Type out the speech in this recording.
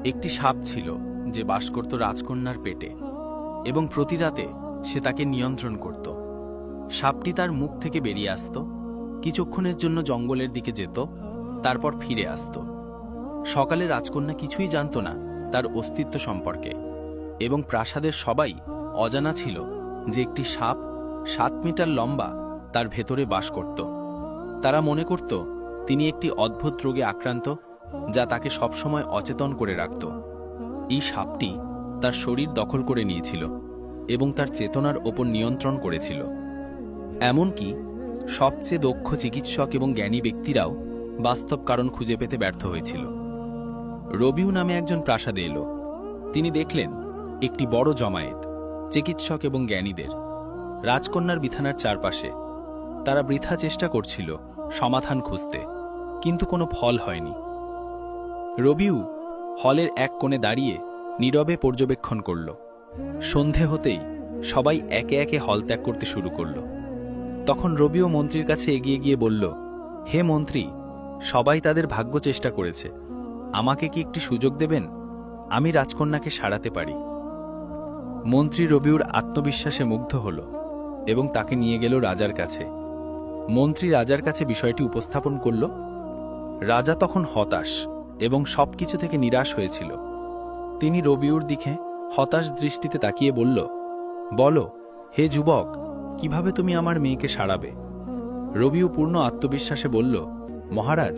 একটি সাপ ছিল যে বাস করত রাজকন্যার পেটে এবং প্রতি রাতে সে তাকে নিয়ন্ত্রণ করত। সাপটি তার মুখ থেকে বেরিয়ে আসত, কিছুক্ষণের জন্য জঙ্গলের দিকে যেত, তারপর ফিরে আসত। সকালে রাজকন্যা কিছুই জানত না তার অস্তিত্ব সম্পর্কে, এবং প্রাসাদের সবাই অজানা ছিল যে একটি সাপ 7 মিটার লম্বা তার ভেতরে বাস করত। তারা মনে করত তিনি একটি অদ্ভুত রোগে আক্রান্ত যা তাকে সবসময় অচেতন করে রাখত। এই সাপটি তার শরীর দখল করে নিয়েছিল এবং তার চেতনার ওপর নিয়ন্ত্রণ করেছিল। এমনকি সবচেয়ে দক্ষ চিকিৎসক এবং জ্ঞানী ব্যক্তিরাও বাস্তব কারণ খুঁজে পেতে ব্যর্থ হয়েছিল। রবিউ নামে একজন প্রাসাদে এলো। তিনি দেখলেন একটি বড় জমায়েত, চিকিৎসক এবং জ্ঞানীদের, রাজকন্যার বিছানার চারপাশে। তারা বৃথা চেষ্টা করছিল সমাধান খুঁজতে, কিন্তু কোনো ফল হয়নি। রবিউ হলের এক কোণে দাঁড়িয়ে নীরবে পর্যবেক্ষণ করল। সন্ধে হতেই সবাই একে একে হল ত্যাগ করতে শুরু করল। তখন রবিউ মন্ত্রীর কাছে এগিয়ে গিয়ে বলল, হে মন্ত্রী, সবাই তাদের ভাগ্য চেষ্টা করেছে, আমাকে কি একটি সুযোগ দেবেন? আমি রাজকন্যাকে সারাতে পারি। মন্ত্রী রবিউর আত্মবিশ্বাসে মুগ্ধ হল এবং তাকে নিয়ে গেল রাজার কাছে। মন্ত্রী রাজার কাছে বিষয়টি উপস্থাপন করল। রাজা তখন হতাশ এবং সবকিছু থেকে নিরাশ হয়েছিল। তিনি রবিউর দিকে হতাশ দৃষ্টিতে তাকিয়ে বলল, বলো হে যুবক, কিভাবে তুমি আমার মেয়েকে সারাবে? রবিউ পূর্ণ আত্মবিশ্বাসে বলল, মহারাজ,